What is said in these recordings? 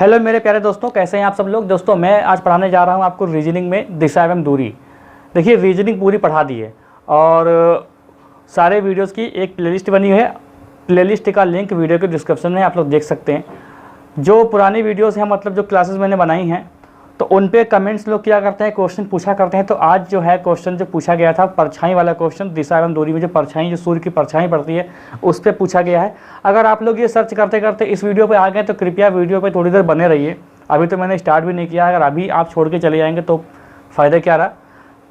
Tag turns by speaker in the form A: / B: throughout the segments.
A: Hello मेरे प्यारे दोस्तों, कैसे हैं आप सब लोग। दोस्तों मैं आज पढ़ाने जा रहा हूं आपको रीजनिंग में दिशा एवं दूरी। देखिए रीजनिंग पूरी पढ़ा दी है और सारे वीडियोस की एक प्लेलिस्ट बनी है। प्लेलिस्ट का लिंक वीडियो के डिस्क्रिप्शन में आप लोग देख सकते हैं। जो पुरानी वीडियोस हैं, मतलब जो क्लासेस मैंने बनाई हैं, तो उन पे कमेंट्स लोग क्या करते हैं, क्वेश्चन पूछा करते हैं। तो आज जो है क्वेश्चन जो पूछा गया था परछाई वाला क्वेश्चन, दिशा एवं दूरी में जो परछाई, जो सूर्य की परछाई पड़ती है, उस पर पूछा गया है। अगर आप लोग ये सर्च करते करते इस वीडियो पे आ गए तो कृपया वीडियो पे थोड़ी देर बने रहिए। अभी तो मैंने स्टार्ट भी नहीं किया, अगर अभी आप छोड़ के चले जाएंगे तो फ़ायदा क्या रहा।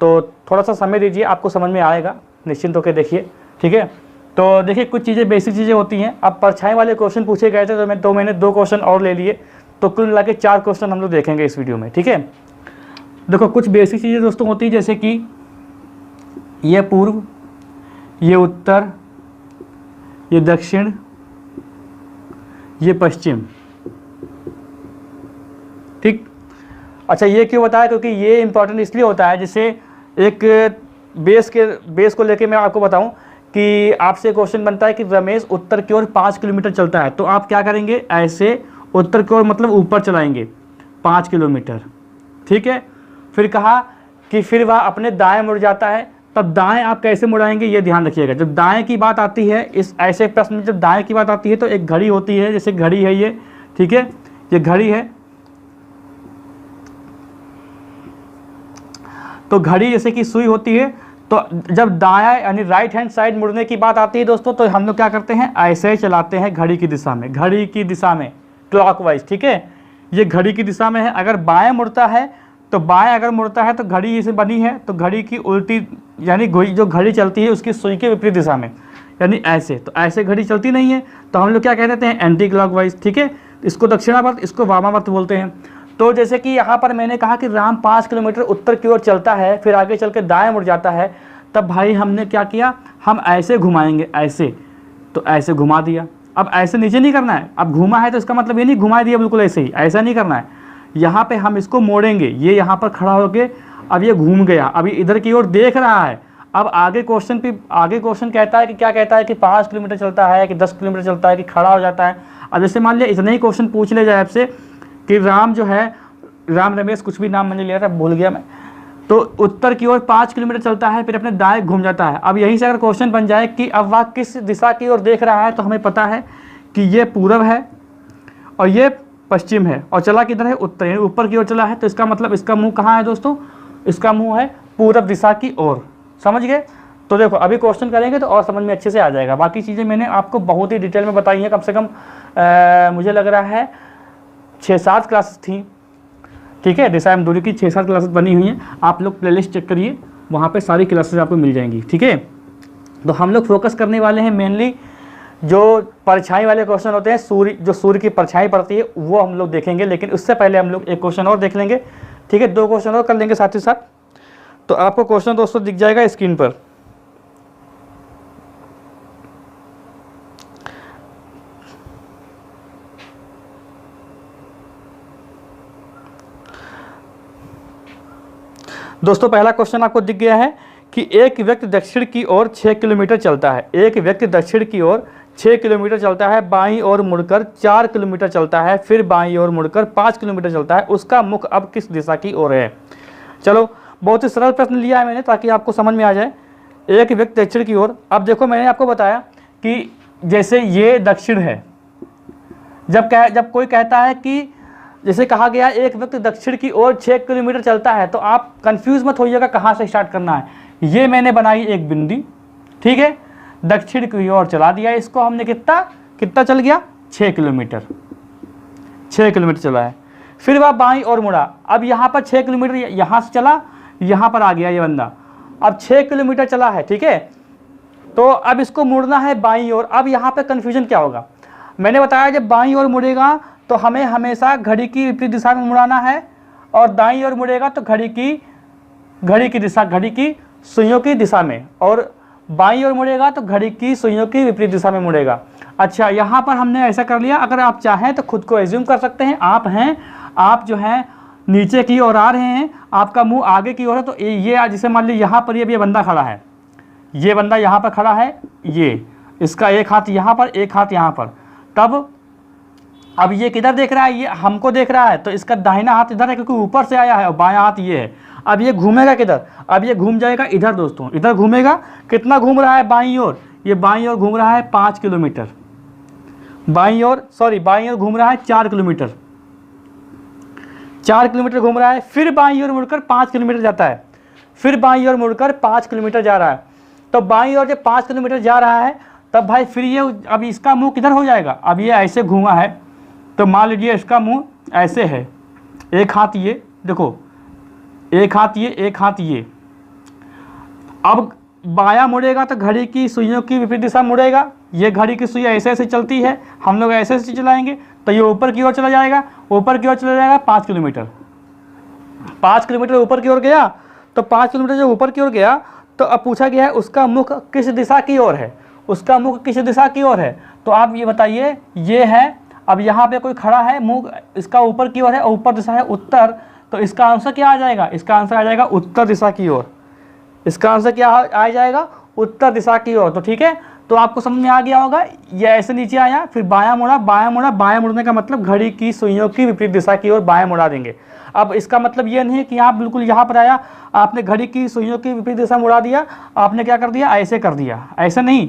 A: तो थोड़ा सा समय दीजिए, आपको समझ में आएगा, निश्चिंत होकर देखिए, ठीक है। तो देखिए कुछ चीज़ें बेसिक चीज़ें होती हैं। अब परछाई वाले क्वेश्चन पूछे गए थे तो मैंने 2 क्वेश्चन और ले लिए, तो कुल मिला के 4 क्वेश्चन हम लोग देखेंगे इस वीडियो में, ठीक है। देखो कुछ बेसिक चीज़ें दोस्तों होती है, जैसे कि ये पूर्व, ये उत्तर, ये दक्षिण, ये पश्चिम, ठीक। अच्छा ये क्यों बताया, क्योंकि ये इंपॉर्टेंट इसलिए होता है, जैसे एक बेस को लेके मैं आपको बताऊं कि आपसे क्वेश्चन बनता है कि रमेश उत्तर की ओर 5 किलोमीटर चलता है, तो आप क्या करेंगे, ऐसे उत्तर की ओर मतलब ऊपर चलाएंगे 5 किलोमीटर, ठीक है। फिर कहा कि फिर वह अपने दाएं मुड़ जाता है, तब दाएं आप कैसे मुड़ाएंगे ये ध्यान रखिएगा। जब दाएं की बात आती है, इस ऐसे प्रश्न में जब दाएं की बात आती है तो एक घड़ी होती है, जैसे घड़ी है ये, ठीक है, ये घड़ी है। तो घड़ी जैसे कि सुई होती है, तो जब दायां यानी राइट हैंड साइड मुड़ने की बात आती है दोस्तों, तो हम लोग क्या करते हैं, ऐसे चलाते हैं घड़ी की दिशा में, घड़ी की दिशा में क्लॉकवाइज, ठीक है। ये घड़ी की दिशा में है। अगर बाएं मुड़ता है तो बाएं अगर मुड़ता है तो घड़ी इसे बनी है, तो घड़ी की उल्टी यानी जो घड़ी चलती है उसकी सुई के विपरीत दिशा में, यानी ऐसे, तो ऐसे घड़ी चलती नहीं है, तो हम लोग क्या कह देते हैं, एंटी क्लॉकवाइज, ठीक है। इसको दक्षिणावर्त, इसको वामावर्त बोलते हैं। तो जैसे कि यहाँ पर मैंने कहा कि राम 5 किलोमीटर उत्तर की ओर चलता है, फिर आगे चल के दाएँ मुड़ जाता है, तब भाई हमने क्या किया, हम ऐसे घुमाएंगे, ऐसे, तो ऐसे घुमा दिया। अब ऐसे नीचे नहीं करना है, अब घुमा है तो इसका मतलब ये नहीं घुमा दिया बिल्कुल ऐसे ही, ऐसा नहीं करना है। यहाँ पे हम इसको मोड़ेंगे, ये यहाँ पर खड़ा होके अब ये घूम गया, अभी इधर की ओर देख रहा है। अब आगे क्वेश्चन कहता है कि क्या कहता है कि 5 किलोमीटर चलता है, कि 10 किलोमीटर चलता है, कि खड़ा हो जाता है। अब जैसे मान लिया इतने ही क्वेश्चन पूछ ले जाए आपसे कि राम जो है, राम रमेश कुछ भी नाम मैंने लिया था, भूल गया मैं, तो उत्तर की ओर 5 किलोमीटर चलता है, फिर अपने दाएं घूम जाता है। अब यहीं से अगर क्वेश्चन बन जाए कि अब वह किस दिशा की ओर देख रहा है, तो हमें पता है कि ये पूरब है और ये पश्चिम है, और चला किधर है, उत्तर, यानी ऊपर की ओर चला है। तो इसका मतलब इसका मुंह कहाँ है दोस्तों, इसका मुंह है पूरब दिशा की ओर, समझ गए। तो देखो अभी क्वेश्चन करेंगे तो और समझ में अच्छे से आ जाएगा। बाकी चीज़ें मैंने आपको बहुत ही डिटेल में बताई हैं, कम से कम मुझे लग रहा है 6-7 क्लासेस थी, ठीक है। दिशा एवं दूरी की 6-7 क्लासेस बनी हुई हैं, आप लोग प्लेलिस्ट चेक करिए, वहाँ पे सारी क्लासेस आपको मिल जाएंगी, ठीक है। तो हम लोग फोकस करने वाले हैं मेनली जो परछाई वाले क्वेश्चन होते हैं, सूर्य की परछाई पड़ती है, वो हम लोग देखेंगे। लेकिन उससे पहले हम लोग एक क्वेश्चन और देख लेंगे, ठीक है, 2 क्वेश्चन और कर लेंगे साथ ही साथ। तो आपको क्वेश्चन दोस्तों दिख जाएगा स्क्रीन पर। दोस्तों पहला क्वेश्चन आपको दिख गया है कि एक व्यक्ति दक्षिण की ओर 6 किलोमीटर चलता है। एक व्यक्ति दक्षिण की ओर 6 किलोमीटर चलता है, बाईं ओर मुड़कर 4 किलोमीटर चलता है, फिर बाईं ओर मुड़कर 5 किलोमीटर चलता है। उसका मुख अब किस दिशा की ओर है। चलो बहुत ही सरल प्रश्न लिया है मैंने ताकि आपको समझ में आ जाए। एक व्यक्ति दक्षिण की ओर, अब देखो मैंने आपको बताया कि जैसे ये दक्षिण है, जब कोई कहता है कि जैसे कहा गया एक व्यक्ति दक्षिण की ओर 6 किलोमीटर चलता है, तो आप कंफ्यूज मत होइएगा कहाँ से स्टार्ट करना है। ये मैंने बनाई एक बिंदी, ठीक है, दक्षिण की ओर चला दिया इसको हमने, कितना चल गया, 6 किलोमीटर, 6 किलोमीटर चला है। फिर वह बाईं ओर मुड़ा, अब यहाँ पर 6 किलोमीटर यहाँ से चला, यहाँ पर आ गया ये बंदा, अब 6 किलोमीटर चला है, ठीक है। तो अब इसको मुड़ना है बाईं ओर। अब यहाँ पर कन्फ्यूजन क्या होगा, मैंने बताया जब बाईं ओर मुड़ेगा तो हमें हमेशा घड़ी की विपरीत दिशा में मुड़ाना है, और दाईं ओर मुड़ेगा तो घड़ी की सुइयों की दिशा में, और बाईं ओर मुड़ेगा तो घड़ी की सुइयों की विपरीत दिशा में मुड़ेगा। अच्छा यहाँ पर हमने ऐसा कर लिया। अगर आप चाहें तो खुद को एज्यूम कर सकते हैं, आप जो हैं नीचे की ओर आ रहे हैं, आपका मुंह आगे की ओर है, तो ये जैसे मान लीजिए यहाँ पर ये बंदा खड़ा है, ये बंदा यहाँ पर खड़ा है, ये इसका एक हाथ यहाँ पर, एक हाथ यहाँ पर, तब अब ये किधर देख रहा है, ये हमको देख रहा है, तो इसका दाहिना हाथ इधर है क्योंकि ऊपर से आया है और बायां हाथ ये है। अब ये घूमेगा किधर, अब ये घूम जाएगा इधर दोस्तों, इधर घूमेगा। कितना घूम रहा है बाईं ओर, ये बाईं ओर घूम रहा है 5 किलोमीटर, बाईं ओर घूम रहा है 4 किलोमीटर, 4 किलोमीटर घूम रहा है। फिर बाईं ओर मुड़कर 5 किलोमीटर जाता है, फिर बाईं ओर मुड़कर 5 किलोमीटर जा रहा है। तो बाईं ओर जब 5 किलोमीटर जा रहा है तब भाई फिर ये, अब इसका मुंह किधर हो जाएगा, अब ये ऐसे घूमा है तो मान लीजिए इसका मुंह ऐसे है, एक हाथ ये देखो, एक हाथ ये, एक हाथ ये। अब बायां मुड़ेगा तो घड़ी की सुइयों की विपरीत दिशा मुड़ेगा, ये घड़ी की सुई ऐसे ऐसे चलती है, हम लोग ऐसे ऐसे चलाएंगे तो ये ऊपर की ओर चला जाएगा, ऊपर की ओर चला जाएगा 5 किलोमीटर, 5 किलोमीटर ऊपर की ओर गया। तो 5 किलोमीटर जो ऊपर की ओर गया तो अब पूछा गया है उसका मुख किस दिशा की ओर है, उसका मुख किस दिशा की ओर है। तो आप ये बताइए, ये है, अब यहाँ पे कोई खड़ा है, मुख इसका ऊपर की ओर है और ऊपर दिशा है उत्तर, तो इसका आंसर क्या आ जाएगा, इसका आंसर आ जाएगा उत्तर दिशा की ओर, इसका आंसर क्या आ जाएगा, उत्तर दिशा की ओर। तो ठीक है, तो आपको समझ में आ गया होगा, ये ऐसे नीचे आया, फिर बायां मुड़ा, बायां मुड़ा, बायां मुड़ने का मतलब घड़ी की सुइयों की विपरीत दिशा की ओर बायां मुड़ा देंगे। अब इसका मतलब ये नहीं है कि आप बिल्कुल यहाँ पर आया, आपने घड़ी की सुइयों की विपरीत दिशा मुड़ा दिया, आपने क्या कर दिया, ऐसे कर दिया, ऐसा नहीं,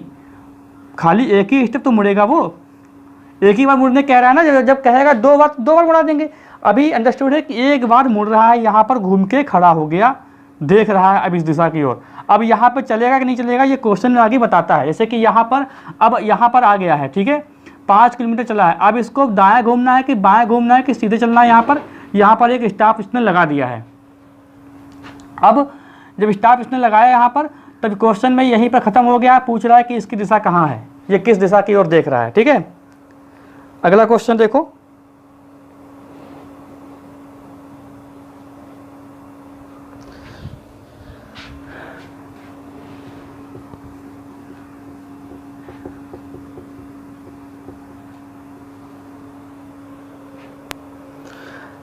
A: खाली एक ही स्टेप तो मुड़ेगा वो, एक ही बार मुड़ने कह रहा है ना, जब कहेगा दो बार मुड़ा देंगे। अभी अंडरस्टूड है कि एक बार मुड़ रहा है, यहाँ पर घूम के खड़ा हो गया, देख रहा है अब इस दिशा की ओर। अब यहाँ पर चलेगा कि नहीं चलेगा ये क्वेश्चन में आगे बताता है। जैसे कि यहाँ पर, अब यहाँ पर आ गया है, ठीक है, 5 किलोमीटर चला है, अब इसको दाएं घूमना है कि बाएं घूमना है कि सीधे चलना है। यहाँ पर एक स्टॉप इसने लगा दिया है। अब जब स्टॉप इसने लगाया यहाँ पर, तब क्वेश्चन में यहीं पर ख़त्म हो गया, पूछ रहा है कि इसकी दिशा कहाँ है, ये किस दिशा की ओर देख रहा है। ठीक है, अगला क्वेश्चन देखो,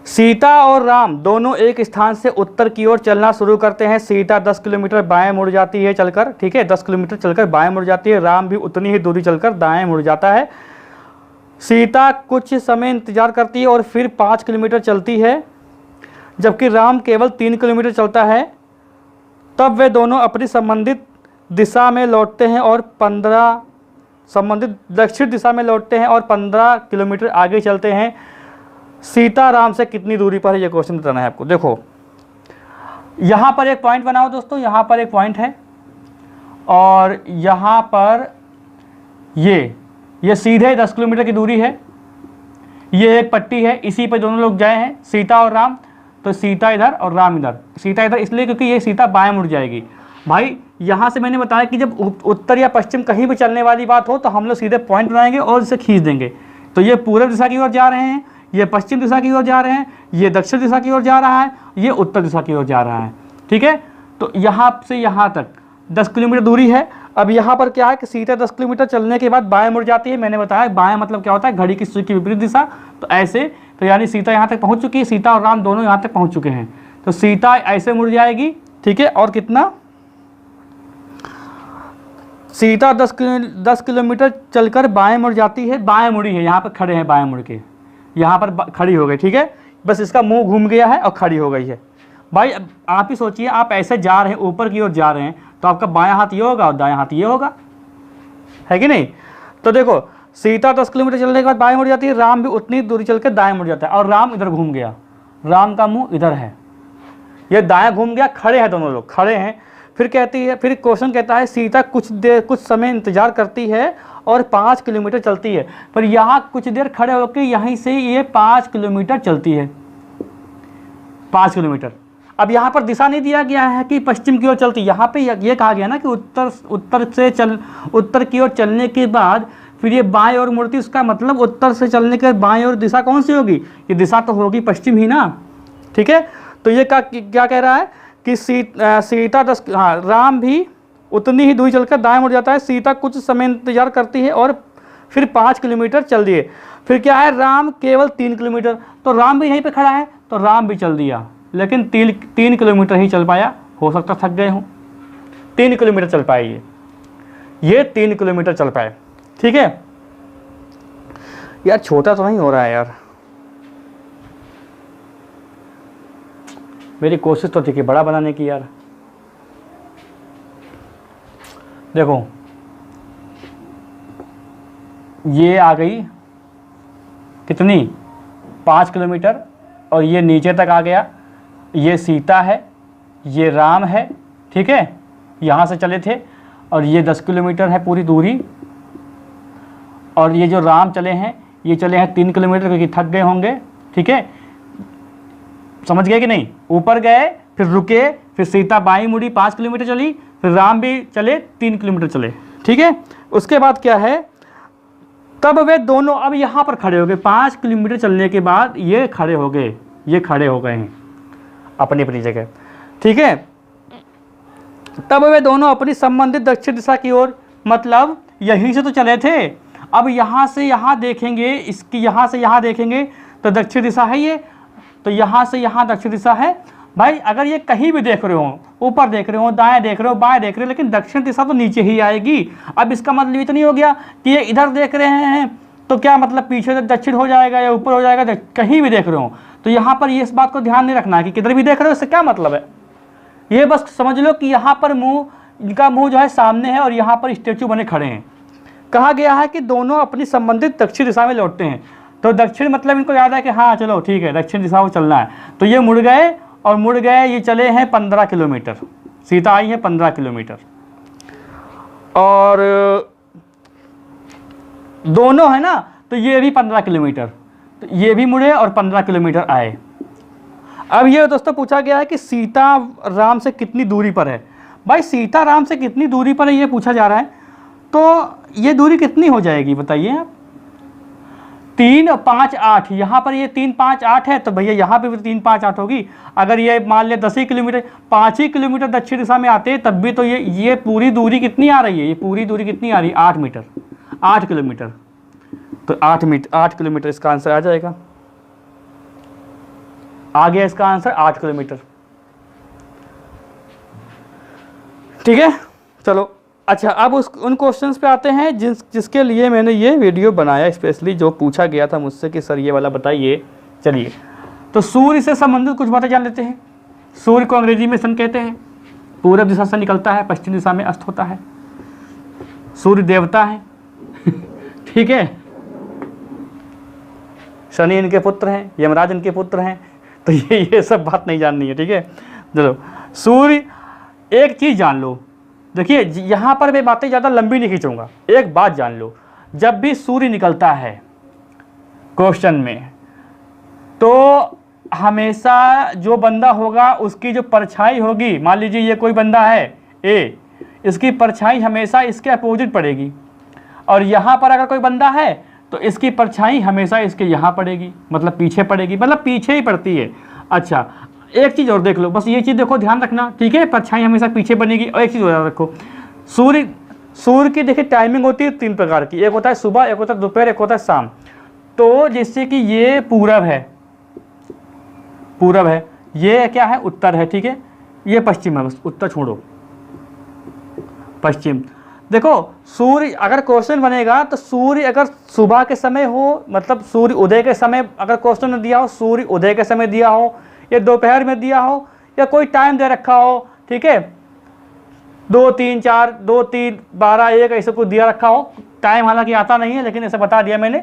A: सीता और राम दोनों एक स्थान से उत्तर की ओर चलना शुरू करते हैं। सीता 10 किलोमीटर बाएं मुड़ जाती है चलकर, ठीक है, 10 किलोमीटर चलकर बाएं मुड़ जाती है। राम भी उतनी ही दूरी चलकर दाएं मुड़ जाता है। सीता कुछ समय इंतजार करती है और फिर 5 किलोमीटर चलती है, जबकि राम केवल 3 किलोमीटर चलता है। तब वे दोनों अपनी संबंधित दिशा में लौटते हैं और 15 संबंधित दक्षिण दिशा में लौटते हैं और 15 किलोमीटर आगे चलते हैं। सीता राम से कितनी दूरी पर है, ये क्वेश्चन बताना है आपको। देखो यहाँ पर एक पॉइंट बनाओ दोस्तों, यहाँ पर एक पॉइंट है और यहाँ पर ये सीधे 10 किलोमीटर की दूरी है, ये एक पट्टी है, इसी पर दोनों लोग गए हैं, सीता और राम। तो सीता इधर और राम इधर। सीता इधर इसलिए क्योंकि ये सीता बाएं मुड़ जाएगी। भाई यहाँ से मैंने बताया कि जब उत्तर या पश्चिम कहीं भी चलने वाली बात हो तो हम लोग सीधे पॉइंट बनाएंगे और इसे खींच देंगे। तो ये पूर्व दिशा की ओर जा रहे हैं, ये पश्चिम दिशा की ओर जा रहे हैं, ये दक्षिण दिशा की ओर जा रहा है, ये उत्तर दिशा की ओर जा रहा है। ठीक है, तो यहाँ से यहाँ तक 10 किलोमीटर दूरी है। अब यहाँ पर क्या है कि सीता 10 किलोमीटर चलने के बाद बाएं मुड़ जाती है। मैंने बताया बाएं मतलब क्या होता है, घड़ी की सुई की विपरीत दिशा। तो ऐसे, तो यानी सीता यहाँ तक पहुँच चुकी है, सीता और राम दोनों यहाँ तक पहुँच चुके हैं। तो सीता ऐसे मुड़ जाएगी, ठीक है, और कितना, सीता 10 किलोमीटर चलकर बाएं मुड़ जाती है, बाएं मुड़ी है, यहाँ पर खड़े हैं, बाएं मुड़ के यहाँ पर खड़ी हो गई। ठीक है, बस इसका मुंह घूम गया है और खड़ी हो गई है। भाई अब आप ही सोचिए, आप ऐसे जा रहे हैं, ऊपर की ओर जा रहे हैं, तो आपका बायां हाथ ये होगा और दायां हाथ ये होगा, है कि नहीं। तो देखो सीता 10 किलोमीटर चलने के बाद बाएं मुड़ जाती है, राम भी उतनी दूरी चलकर दाएं मुड़ जाता है और राम इधर घूम गया, राम का मुंह इधर है, ये दाएं घूम गया, खड़े हैं दोनों लोग, खड़े हैं। फिर कहती है, फिर क्वेश्चन कहता है सीता कुछ समय इंतजार करती है और 5 किलोमीटर चलती है। पर यहाँ कुछ देर खड़े होकर यहीं से ये 5 किलोमीटर चलती है, 5 किलोमीटर। अब यहाँ पर दिशा नहीं दिया गया है कि पश्चिम की ओर चलती, यहाँ पे ये कहा गया ना कि उत्तर की ओर चलने के बाद फिर ये बाएं ओर मुड़ती, उसका मतलब उत्तर से चलने के बाएं ओर दिशा कौन सी होगी, ये दिशा तो होगी पश्चिम ही ना। ठीक है, तो ये क्या कह रहा है कि सीता राम भी उतनी ही दूरी चलकर दाएं मुड़ जाता है। सीता कुछ समय इंतजार करती है और फिर 5 किलोमीटर चल दिए। फिर क्या है, राम केवल 3 किलोमीटर, तो राम भी यहीं पे खड़ा है, तो राम भी चल दिया, लेकिन 3 किलोमीटर ही चल पाया, हो सकता थक गए हों। 3 किलोमीटर चल पाए, ये 3 किलोमीटर चल पाए। ठीक है, यार छोटा तो नहीं हो रहा है यार, मेरी कोशिश तो थी कि बड़ा बनाने की यार। देखो ये आ गई कितनी 5 किलोमीटर, और ये नीचे तक आ गया। ये सीता है, ये राम है, ठीक है, यहाँ से चले थे, और ये 10 किलोमीटर है पूरी दूरी। और ये जो राम चले हैं ये चले हैं 3 किलोमीटर, क्योंकि थक गए होंगे, ठीक है, समझ गए कि नहीं। ऊपर गए, फिर रुके, फिर सीता बाई मुड़ी 5 किलोमीटर चली, फिर राम भी चले 3 किलोमीटर चले, ठीक है। उसके बाद क्या है, तब वे दोनों अब यहाँ पर खड़े हो गए। 5 किलोमीटर चलने के बाद ये खड़े हो गए, ये खड़े हो गए हैं अपनी अपनी जगह, ठीक है। तब वे दोनों अपनी संबंधित दक्षिण दिशा की ओर, मतलब यहीं से तो चले थे, अब यहाँ से यहाँ देखेंगे, इसकी यहाँ से यहाँ देखेंगे तो दक्षिण दिशा है ये, तो यहाँ से यहाँ दक्षिण दिशा है। भाई अगर ये कहीं भी देख रहे हो, ऊपर देख रहे हो, दाएं देख रहे हो, बाएं देख रहे हो, लेकिन दक्षिण दिशा तो नीचे ही आएगी। अब इसका मतलब ये तो नहीं हो गया कि ये इधर देख रहे हैं तो क्या मतलब पीछे से दक्षिण हो जाएगा या ऊपर हो जाएगा, कहीं भी देख रहे हो। तो यहाँ पर ये इस बात को ध्यान नहीं रखना है कि किधर भी देख रहे हो, इससे क्या मतलब है। ये बस समझ लो कि यहाँ पर मुँह, इनका मुँह जो है सामने है और यहाँ पर स्टेचू बने खड़े हैं। कहा गया है कि दोनों अपनी संबंधित दक्षिण दिशा में लौटते हैं। तो दक्षिण मतलब इनको याद है कि हाँ चलो ठीक है दक्षिण दिशा को चलना है, तो ये मुड़ गए और मुड़ गए, ये चले हैं 15 किलोमीटर, सीता आई है 15 किलोमीटर, और दोनों है ना, तो ये भी 15 किलोमीटर, तो ये भी मुड़े और 15 किलोमीटर आए। अब ये दोस्तों पूछा गया है कि सीता राम से कितनी दूरी पर है। भाई सीता राम से कितनी दूरी पर है ये पूछा जा रहा है, तो ये दूरी कितनी हो जाएगी बताइए आप। 3, 5, 8, यहाँ पर ये 3, 5, 8 है, तो भैया यहाँ पे भी 3, 5, 8 होगी। अगर ये मान लिया 10 ही किलोमीटर, 5 ही किलोमीटर दक्षिण दिशा में आते तब भी तो ये पूरी दूरी कितनी आ रही है, ये पूरी दूरी कितनी आ रही है 8 मीटर, 8 किलोमीटर, तो 8 किलोमीटर इसका आंसर आ जाएगा। आ गया इसका आंसर 8 किलोमीटर, ठीक है। चलो अच्छा, अब उन क्वेश्चंस पे आते हैं जिसके लिए मैंने ये वीडियो बनाया स्पेशली, जो पूछा गया था मुझसे कि सर ये वाला बताइए। चलिए, तो सूर्य से संबंधित कुछ बातें जान लेते हैं। सूर्य को अंग्रेजी में सन कहते हैं, पूरब दिशा से निकलता है, पश्चिम दिशा में अस्त होता है। सूर्य देवता है ठीक है, शनि इनके पुत्र हैं, यमराज इनके पुत्र हैं, तो ये सब बात नहीं जाननी है, ठीक है। चलो, सूर्य, एक चीज़ जान लो, देखिए यहाँ पर मैं बातें ज़्यादा लंबी नहीं खींचूंगा, एक बात जान लो, जब भी सूर्य निकलता है क्वेश्चन में, तो हमेशा जो बंदा होगा उसकी जो परछाई होगी, मान लीजिए ये कोई बंदा है ए, इसकी परछाई हमेशा इसके अपोजिट पड़ेगी, और यहाँ पर अगर कोई बंदा है तो इसकी परछाई हमेशा इसके यहाँ पड़ेगी, मतलब पीछे पड़ेगी, मतलब पीछे ही पड़ती है। अच्छा, एक चीज़ और देख लो, बस ये चीज़ देखो, ध्यान रखना, ठीक है, परछाई हमेशा पीछे बनेगी। और एक चीज़ और रखो, सूर्य की देखिए टाइमिंग होती है 3 प्रकार की, एक होता है सुबह, एक होता है दोपहर, एक होता है शाम। तो जैसे कि ये पूरब है, ये क्या है उत्तर है, ठीक है, ये पश्चिम है, बस उत्तर छोड़ो, पश्चिम। देखो सूर्य अगर क्वेश्चन बनेगा तो सूर्य अगर सुबह के समय हो, मतलब सूर्य उदय के समय अगर क्वेश्चन में दिया हो, सूर्य उदय के समय दिया हो, या दोपहर में दिया हो, या कोई टाइम दे रखा हो, ठीक है, 2, 3, 4, 2, 3, 12, 1 ऐसे कुछ दिया रखा हो, टाइम हालांकि आता नहीं है लेकिन ऐसे बता दिया मैंने।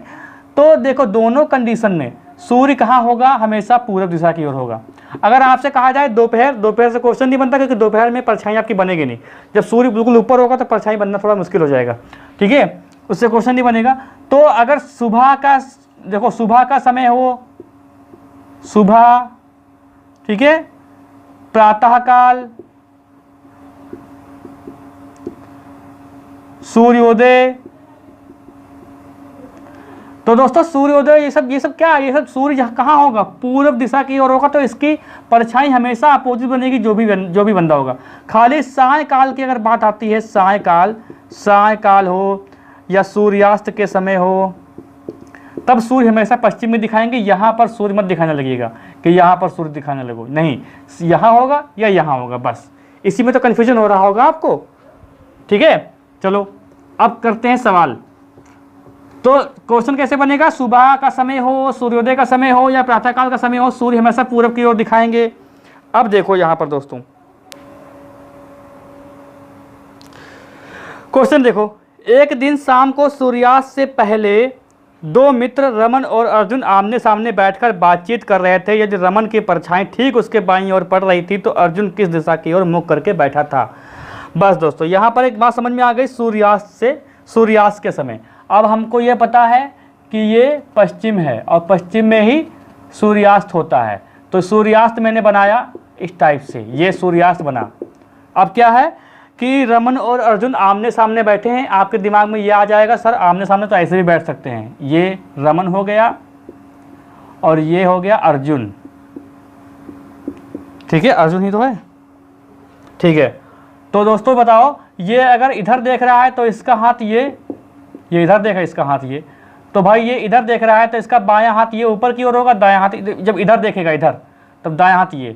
A: तो देखो दोनों कंडीशन में सूर्य कहाँ होगा, हमेशा पूरब दिशा की ओर होगा। अगर आपसे कहा जाए दोपहर से क्वेश्चन नहीं बनता, क्योंकि दोपहर में परछाई आपकी बनेगी नहीं। जब सूर्य बिल्कुल ऊपर होगा तो परछाई बनना थोड़ा मुश्किल हो जाएगा, ठीक है, उससे क्वेश्चन नहीं बनेगा। तो अगर सुबह का, देखो सुबह का समय हो, सुबह, ठीक है, प्रातःकाल, सूर्योदय, तो दोस्तों सूर्योदय ये सब क्या, ये सब सूर्य कहाँ होगा, पूर्व दिशा की ओर होगा, तो इसकी परछाई हमेशा अपोजिट बनेगी जो भी बंदा होगा। खाली सायकाल की अगर बात आती है, सायकाल हो या सूर्यास्त के समय हो, तब सूर्य हमेशा पश्चिम में दिखाएंगे। यहाँ पर सूर्य मत दिखाने लगेगा कि यहाँ पर सूर्य दिखाने लगो, नहीं, यहाँ होगा या यहाँ होगा, बस इसी में तो कन्फ्यूजन हो रहा होगा आपको, ठीक है। चलो अब करते हैं सवाल। तो क्वेश्चन कैसे बनेगा, सुबह का समय हो, सूर्योदय का समय हो या प्रातःकाल का समय हो, सूर्य हमेशा पूरब की ओर दिखाएंगे। अब देखो यहां पर दोस्तों क्वेश्चन देखो, एक दिन शाम को सूर्यास्त से पहले दो मित्र रमन और अर्जुन आमने सामने बैठकर बातचीत कर रहे थे। यदि रमन की परछाई ठीक उसके बाईं ओर पड़ रही थी तो अर्जुन किस दिशा की ओर मुख करके बैठा था। बस दोस्तों यहाँ पर एक बात समझ में आ गई, सूर्यास्त से सूर्यास्त के समय। अब हमको ये पता है कि ये पश्चिम है और पश्चिम में ही सूर्यास्त होता है, तो सूर्यास्त मैंने बनाया इस टाइप से, ये सूर्यास्त बना। अब क्या है कि रमन और अर्जुन आमने सामने बैठे हैं। आपके दिमाग में ये आ जाएगा सर आमने सामने तो ऐसे भी बैठ सकते हैं, ये रमन हो गया और ये हो गया अर्जुन, ठीक है, अर्जुन ही तो है, ठीक है। तो दोस्तों बताओ, ये अगर इधर देख रहा है तो इसका हाथ ये इधर देखा, इसका हाथ ये, तो भाई ये इधर देख रहा है तो इसका बायां हाथ ये ऊपर की ओर होगा, दायां हाथ जब इधर देखेगा इधर तब दायां हाथ ये।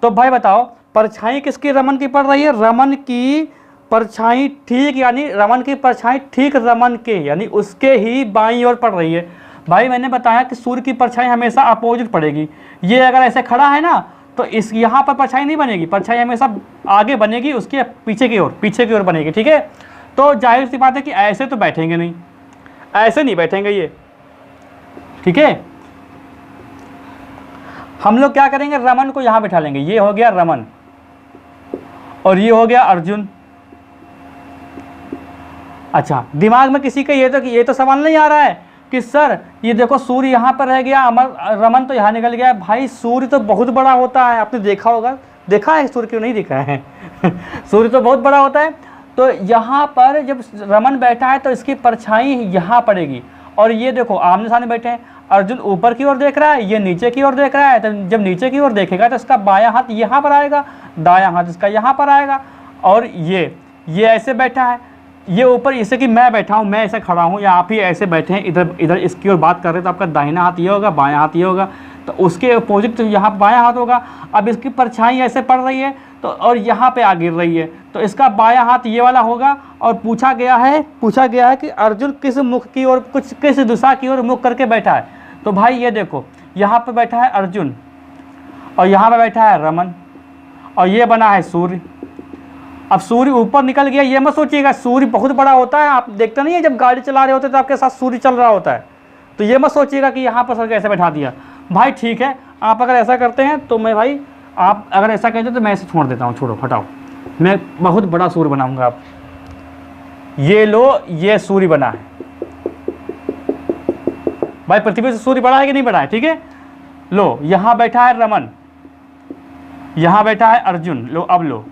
A: तो भाई बताओ परछाई किसकी रमन की पड़ रही है, रमन की परछाई ठीक, यानी रमन की परछाई ठीक रमन के यानी उसके ही बाईं ओर पड़ रही है। भाई मैंने बताया कि सूर्य की परछाई हमेशा अपोजिट पड़ेगी। ये अगर ऐसे खड़ा है ना तो इस यहाँ पर परछाई नहीं बनेगी, परछाई हमेशा आगे बनेगी, उसके पीछे की ओर बनेगी, ठीक है। तो जाहिर सी बात है कि ऐसे तो बैठेंगे नहीं, ऐसे नहीं बैठेंगे ये, ठीक है। हम लोग क्या करेंगे, रमन को यहाँ बिठा लेंगे, ये हो गया रमन और ये हो गया अर्जुन। अच्छा, दिमाग में किसी का ये तो सवाल नहीं आ रहा है कि सर ये देखो सूर्य यहाँ पर रह गया, रमन तो यहाँ निकल गया। भाई सूर्य तो बहुत बड़ा होता है, आपने देखा होगा, देखा है सूर्य, क्यों नहीं देखा है सूर्य तो बहुत बड़ा होता है। तो यहाँ पर जब रमन बैठा है तो इसकी परछाई यहाँ पड़ेगी और ये देखो आमने सामने बैठे हैं, अर्जुन ऊपर की ओर देख रहा है, ये नीचे की ओर देख रहा है। तो जब नीचे की ओर देखेगा तो इसका बायां हाथ यहाँ पर आएगा, दायां हाथ इसका यहाँ पर आएगा और ये ऐसे बैठा है, ये ऊपर, जैसे कि मैं बैठा हूँ, मैं ऐसे खड़ा हूँ या आप ही ऐसे बैठे हैं, इधर इसकी ओर बात कर रहे हैं, तो आपका दाहिना हाथ ये होगा, बायां हाथ ये होगा, तो उसके अपोजिट तो यहाँ बायां हाथ होगा। अब इसकी परछाई ऐसे पड़ रही है तो और यहाँ पे आ गिर रही है, तो इसका बायां हाथ ये वाला होगा। और पूछा गया है कि अर्जुन किस मुख की ओर, किस दिशा की ओर मुख करके बैठा है। तो भाई ये देखो, यहाँ पे बैठा है अर्जुन और यहाँ पे बैठा है रमन और ये बना है सूर्य। अब सूर्य ऊपर निकल गया, ये मत सोचिएगा सूर्य बहुत बड़ा होता है, आप देखते नहीं है जब गाड़ी चला रहे होते तो आपके साथ सूर्य चल रहा होता है, तो ये मत सोचिएगा कि यहाँ पर सर कैसे बैठा दिया। भाई ठीक है, आप अगर ऐसा करते हैं तो मैं, भाई आप अगर ऐसा कहते तो मैं इसे छोड़ देता हूँ, छोड़ो हटाओ, मैं बहुत बड़ा सूर्य बनाऊंगा। आप ये लो, ये सूर्य बना है भाई, पृथ्वी से सूर्य बड़ा है कि नहीं बड़ा है, ठीक है। लो यहाँ बैठा है रमन, यहाँ बैठा है अर्जुन, लो अब लो,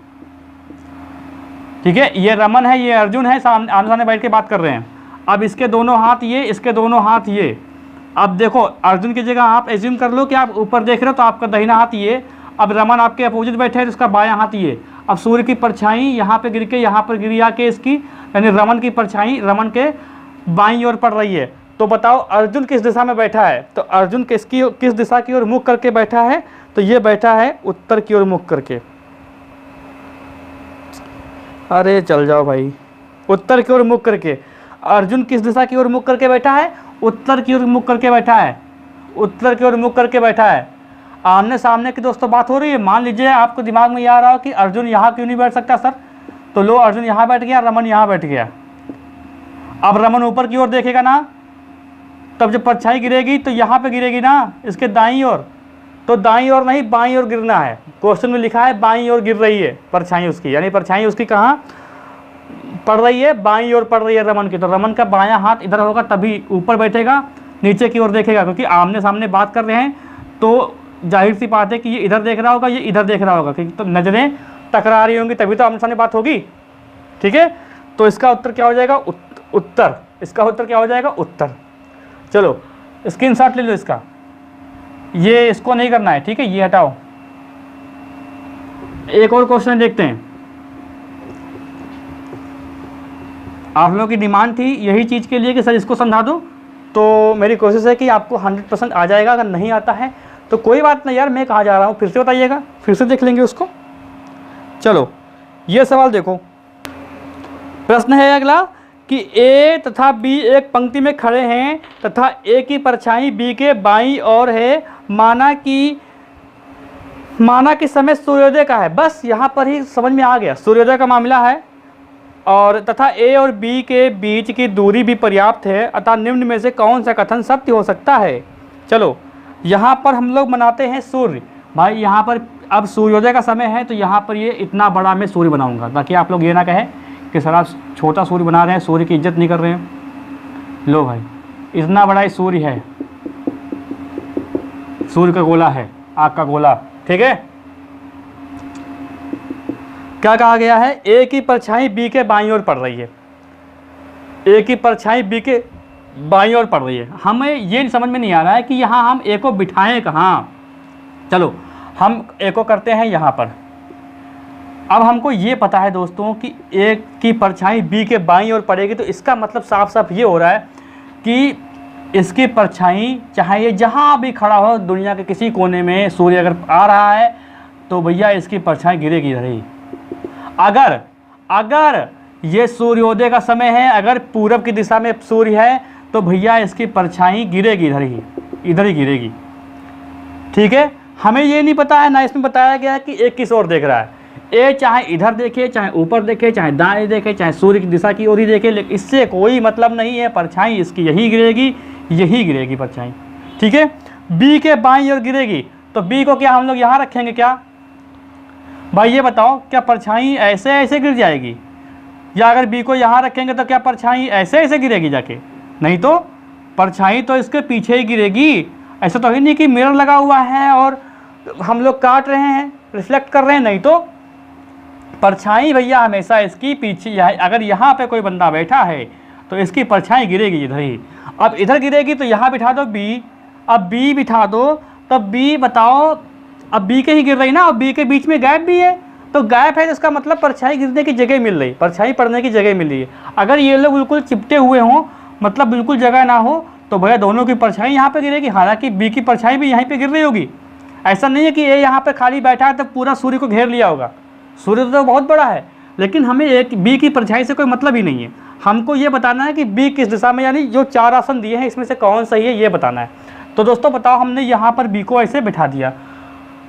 A: ठीक है, ये रमन है, ये अर्जुन है, आमने सामने बैठ के बात कर रहे हैं। अब इसके दोनों हाथ ये, इसके दोनों हाथ ये। अब देखो अर्जुन की जगह आप एज्यूम कर लो कि आप ऊपर देख रहे हो तो आपका दाहिना हाथ ये, अब रमन आपके अपोजिट बैठे हैं तो उसका बायां हाथ ये। अब सूर्य की परछाई यहाँ पे गिर के यहाँ पर गिरी आके इसकी, यानी रमन की परछाई रमन के बाईं ओर पड़ रही है। तो बताओ अर्जुन किस दिशा में बैठा है, तो अर्जुन किस दिशा की ओर मुख करके बैठा है, तो ये बैठा है उत्तर की ओर मुख करके। अरे चल जाओ भाई, उत्तर की ओर मुख करके। अर्जुन किस दिशा की ओर मुख करके बैठा है, उत्तर की ओर मुख करके बैठा है, उत्तर की ओर मुख करके बैठा है। आमने सामने की दोस्तों बात हो रही है। मान लीजिए आपको दिमाग में ये आ रहा हो कि अर्जुन यहाँ क्यों नहीं बैठ सकता सर, तो लो अर्जुन यहाँ बैठ गया, रमन यहाँ बैठ गया। अब रमन ऊपर की ओर देखेगा ना, तब जब परछाई गिरेगी तो यहाँ पे गिरेगी ना, इसके दाईं ओर, तो दाईं ओर नहीं बाईं ओर गिरना है। क्वेश्चन में लिखा है बाईं ओर गिर रही है परछाई उसकी, यानी परछाई उसकी कहाँ पड़ रही है, बाईं ओर पड़ रही है रमन की। तो रमन का बायां हाथ इधर होगा तभी ऊपर बैठेगा, नीचे की ओर देखेगा, क्योंकि आमने सामने बात कर रहे हैं तो जाहिर सी बात है कि ये इधर देख रहा होगा, ये इधर देख रहा होगा, क्योंकि तो नज़रें टकरा रही होंगी तभी तो आमने सामने बात होगी, ठीक है। तो इसका उत्तर क्या हो जाएगा, उत्तर। इसका उत्तर क्या हो जाएगा, उत्तर। चलो स्क्रीनशॉट ले लो इसका, ये इसको नहीं करना है, ठीक है, ये हटाओ। एक और क्वेश्चन देखते हैं। आप लोगों की डिमांड थी यही चीज़ के लिए कि सर इसको समझा दूँ, तो मेरी कोशिश है कि आपको 100% आ जाएगा। अगर नहीं आता है तो कोई बात नहीं यार, मैं कहाँ जा रहा हूँ, फिर से बताइएगा, फिर से देख लेंगे उसको। चलो ये सवाल देखो, प्रश्न है अगला कि ए तथा बी एक पंक्ति में खड़े हैं तथा ए की परछाई बी के बाईं ओर है, माना कि समय सूर्योदय का है। बस यहाँ पर ही समझ में आ गया, सूर्योदय का मामला है और तथा ए और बी के बीच की दूरी भी पर्याप्त है, अतः निम्न में से कौन सा कथन सत्य हो सकता है। चलो यहाँ पर हम लोग मनाते हैं सूर्य। भाई यहाँ पर अब सूर्योदय का समय है तो यहाँ पर ये इतना बड़ा मैं सूर्य बनाऊंगा ताकि आप लोग ये ना कहें कि सर आप छोटा सूर्य बना रहे हैं, सूर्य की इज्जत नहीं कर रहे हैं। लो भाई इतना बड़ा ही सूर्य है, सूर्य का गोला है, आग का गोला, ठीक है। क्या कहा गया है, ए की परछाई बी के बाईं ओर पड़ रही है, ए की परछाई बी के बाईं ओर पड़ रही है। हमें ये समझ में नहीं आ रहा है कि यहाँ हम ए को बिठाएं कहाँ। चलो हम ए को करते हैं यहाँ पर। अब हमको ये पता है दोस्तों कि ए की परछाई बी के बाईं ओर पड़ेगी, तो इसका मतलब साफ साफ ये हो रहा है कि इसकी परछाई चाहे ये जहाँ भी खड़ा हो दुनिया के किसी कोने में, सूर्य अगर आ रहा है तो भैया इसकी परछाई गिरेगी इधर ही। अगर ये सूर्योदय का समय है, अगर पूरब की दिशा में सूर्य है तो भैया इसकी परछाई गिरेगी इधर ही गिरेगी, ठीक है। हमें ये नहीं पता है, ना इसमें बताया गया है कि ए किस ओर देख रहा है। ए चाहे इधर देखे, चाहे ऊपर देखे, चाहे दाएं देखे, चाहे सूर्य की दिशा की ओर ही देखे, लेकिन इससे कोई मतलब नहीं है, परछाई इसकी यही गिरेगी परछाई, ठीक है। बी के बाईं ओर गिरेगी तो बी को क्या हम लोग यहाँ रखेंगे क्या? भाई ये बताओ, क्या परछाई ऐसे ऐसे गिर जाएगी, या अगर बी को यहाँ रखेंगे तो क्या परछाई ऐसे ऐसे गिरेगी जाके? नहीं तो परछाई तो इसके पीछे ही गिरेगी। ऐसा तो ही नहीं कि मिरर लगा हुआ है और हम लोग काट रहे हैं, रिफ्लेक्ट कर रहे हैं, नहीं तो परछाई भैया हमेशा इसकी पीछे। अगर यहाँ पे कोई बंदा बैठा है तो इसकी परछाई गिरेगी इधर ही। अब इधर गिरेगी तो यहाँ बिठा दो बी, अब बी बिठा दो, तब बी बताओ, अब बी के ही गिर रही ना, और बी के बीच में गैप भी है, तो गैप है तो इसका मतलब परछाई गिरने की जगह मिल रही, परछाई पड़ने की जगह मिल रही है। अगर ये लोग बिल्कुल चिपटे हुए हों, मतलब बिल्कुल जगह ना हो, तो भैया दोनों की परछाई यहाँ पे गिरेगी, हालांकि बी की परछाई भी यहीं पे गिर रही होगी। ऐसा नहीं है कि ये यहाँ पे खाली बैठा है तो पूरा सूर्य को घेर लिया होगा, सूर्य तो बहुत बड़ा है, लेकिन हमें एक बी की परछाई से कोई मतलब ही नहीं है। हमको ये बताना है कि बी किस दिशा में, यानी जो चार आसन दिए हैं इसमें से कौन सही है ये बताना है। तो दोस्तों बताओ, हमने यहाँ पर बी को ऐसे बिठा दिया।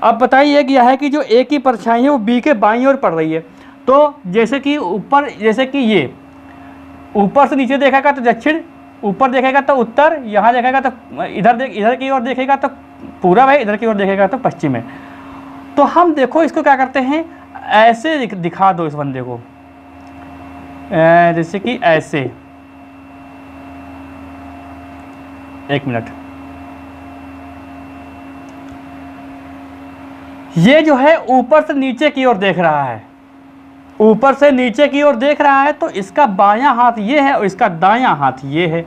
A: अब बताइए कि यह है कि जो ए की परछाई है वो बी के बाईं ओर पड़ रही है, तो जैसे कि ऊपर, जैसे कि ये ऊपर से नीचे देखेगा तो दक्षिण, ऊपर देखेगा तो उत्तर, यहाँ देखेगा तो इधर की ओर देखेगा तो पूरब है, इधर की ओर देखेगा तो पश्चिम है। तो हम देखो इसको क्या करते हैं, ऐसे दिखा दो इस बंदे को, जैसे कि ऐसे, एक मिनट, ये जो है ऊपर से नीचे की ओर देख रहा है, ऊपर से नीचे की ओर देख रहा है, तो इसका बायां हाथ ये है और इसका दायां हाथ ये है।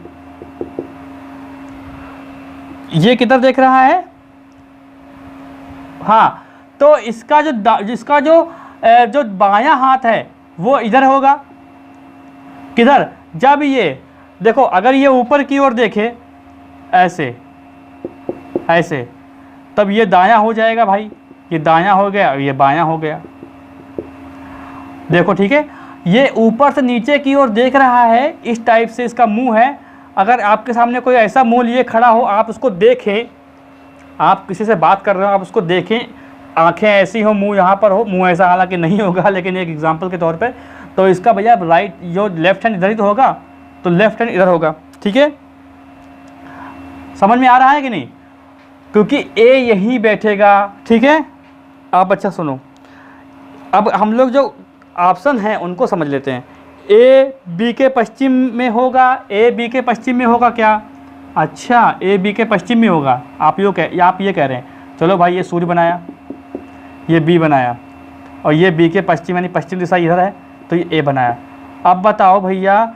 A: ये किधर देख रहा है? हाँ, तो इसका जो बायां हाथ है वो इधर होगा। किधर? जब ये देखो, अगर ये ऊपर की ओर देखे ऐसे ऐसे, तब ये दायां हो जाएगा भाई, ये दायां हो गया और ये बायां हो गया। देखो ठीक है, ये ऊपर से नीचे की ओर देख रहा है, इस टाइप से इसका मुंह है। अगर आपके सामने कोई ऐसा मुंह लिए खड़ा हो, आप उसको देखें, आप किसी से बात कर रहे हो, आप उसको देखें, आंखें ऐसी हो, मुंह यहाँ पर हो, मुंह ऐसा हालांकि नहीं होगा, लेकिन एक एग्जांपल के तौर पे, तो इसका भैया राइट, जो लेफ्ट हैंड इधर ही तो होगा, तो लेफ्ट हैंड इधर होगा, ठीक है। समझ में आ रहा है कि नहीं? क्योंकि ए यहीं बैठेगा, ठीक है। आप अच्छा सुनो, अब हम लोग जो ऑप्शन हैं उनको समझ लेते हैं। ए बी के पश्चिम में होगा, ए बी के पश्चिम में होगा क्या? अच्छा, ए बी के पश्चिम में होगा, आप ये कह रहे हैं। चलो भाई, ये सूर्य बनाया, ये बी बनाया, और ये बी के पश्चिम यानी पश्चिम दिशा इधर है, तो ये ए बनाया। अब बताओ भैया,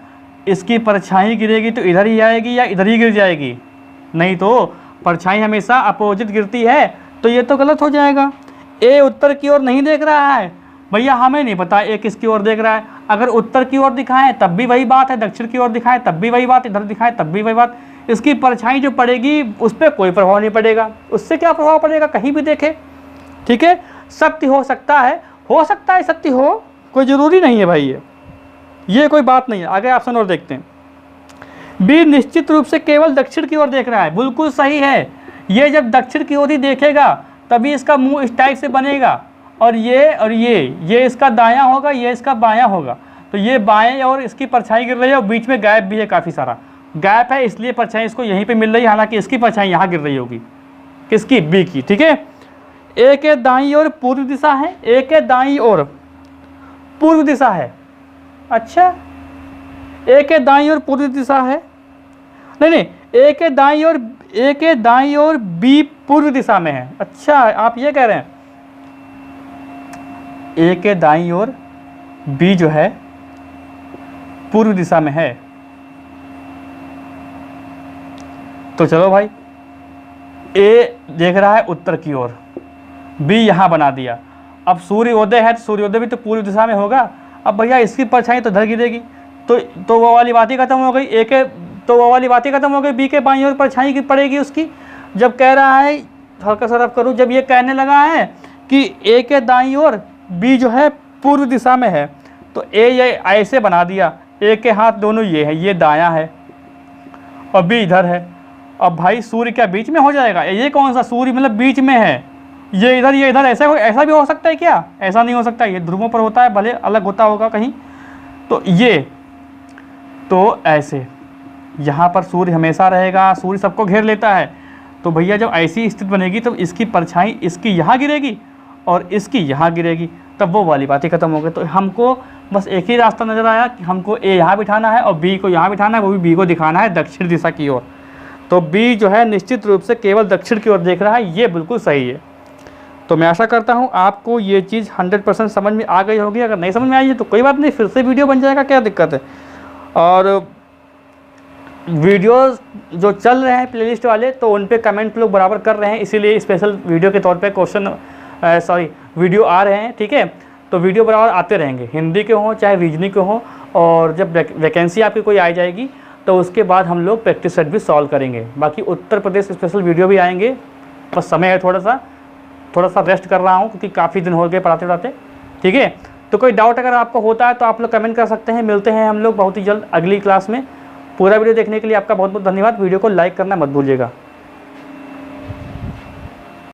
A: इसकी परछाई गिरेगी तो इधर ही आएगी या इधर ही गिर जाएगी? नहीं तो परछाई हमेशा अपोजिट गिरती है, तो ये तो गलत हो जाएगा। ए उत्तर की ओर नहीं देख रहा है भैया, हमें नहीं पता ए किसकी ओर देख रहा है। अगर उत्तर की ओर दिखाएं तब भी वही बात है, दक्षिण की ओर दिखाएं तब भी वही बात, इधर दिखाएं तब भी वही बात। इसकी परछाई जो पड़ेगी उस पर कोई प्रभाव नहीं पड़ेगा। उससे क्या प्रभाव पड़ेगा? कहीं भी देखे, ठीक है। सत्य हो सकता है सत्य हो, कोई ज़रूरी नहीं है भाई ये। ये कोई बात नहीं है। आगे ऑप्शन और देखते हैं। बी निश्चित रूप से केवल दक्षिण की ओर देख रहा है, बिल्कुल सही है। ये जब दक्षिण की ओर ही देखेगा तभी इसका मुंह इस टाइप से बनेगा, और ये इसका दायां होगा, ये इसका बायां होगा। तो ये बाएं और इसकी परछाई गिर रही है, और बीच में गैप भी है, काफ़ी सारा गैप है, इसलिए परछाई इसको यहीं पे मिल रही है, हालांकि इसकी परछाई यहाँ गिर रही होगी, किसकी, बी की। ठीक है। ए के दाईं ओर पूर्व दिशा है, ए के दाईं ओर पूर्व दिशा है। अच्छा, ए के दाईं ओर पूर्व दिशा है, नहीं, ए के दाईं ओर बी पूर्व दिशा में है। अच्छा, आप ये कह रहे हैं ए के दाईं ओर बी जो है पूर्व दिशा में है। तो चलो भाई, ए देख रहा है उत्तर की ओर, बी यहाँ बना दिया। अब सूर्योदय है तो सूर्योदय भी तो पूर्व दिशा में होगा। अब भैया इसकी परछाई तो इधर गिरेगी, तो वो वाली बात ही खत्म हो गई। ए के तो वो वाली बात ही खत्म हो गई, बी के बाईं ओर परछाई की पड़ेगी उसकी। जब कह रहा है, हल्का सा रफ करूँ, जब ये कहने लगा है कि ए के दाईं ओर बी जो है पूर्व दिशा में है, तो ए ये ऐसे बना दिया, ए के हाथ दोनों ये है, ये दायां है और बी इधर है। अब भाई सूर्य क्या बीच में हो जाएगा? ये कौन सा सूर्य, मतलब बीच में है, ये इधर ऐसा भी हो सकता है क्या? ऐसा नहीं हो सकता, ये ध्रुवों पर होता है, भले अलग होता होगा कहीं। तो ये तो ऐसे यहाँ पर सूर्य हमेशा रहेगा, सूर्य सबको घेर लेता है। तो भैया जब ऐसी स्थिति बनेगी तब इसकी परछाई इसकी यहाँ गिरेगी और इसकी यहाँ गिरेगी, तब वो वाली बात ही खत्म हो गई। तो हमको बस एक ही रास्ता नज़र आया कि हमको ए यहाँ बिठाना है और बी को यहाँ बिठाना है, वो भी बी को दिखाना है दक्षिण दिशा की ओर। तो बी जो है निश्चित रूप से केवल दक्षिण की ओर देख रहा है, ये बिल्कुल सही है। तो मैं आशा करता हूँ आपको ये चीज़ 100% समझ में आ गई होगी। अगर नहीं समझ में आई है तो कोई बात नहीं, फिर से वीडियो बन जाएगा, क्या दिक्कत है। और वीडियोस जो चल रहे हैं प्लेलिस्ट वाले, तो उन पे कमेंट लोग बराबर कर रहे हैं, इसीलिए स्पेशल वीडियो के तौर पे वीडियो आ रहे हैं। ठीक है, तो वीडियो बराबर आते रहेंगे, हिंदी के हों चाहे रीजनिंग के हों। और जब वैकेंसी आपकी कोई आ जाएगी तो उसके बाद हम लोग प्रैक्टिस सेट भी सॉल्व करेंगे। बाकी उत्तर प्रदेश स्पेशल वीडियो भी आएंगे, बस समय है थोड़ा सा रेस्ट कर रहा हूँ क्योंकि काफ़ी दिन हो गए पढ़ाते पढ़ाते। ठीक है, तो कोई डाउट अगर आपको होता है तो आप लोग कमेंट कर सकते हैं। मिलते हैं हम लोग बहुत ही जल्द अगली क्लास में। पूरा वीडियो देखने के लिए आपका बहुत बहुत धन्यवाद। वीडियो को लाइक करना मत भूलिएगा।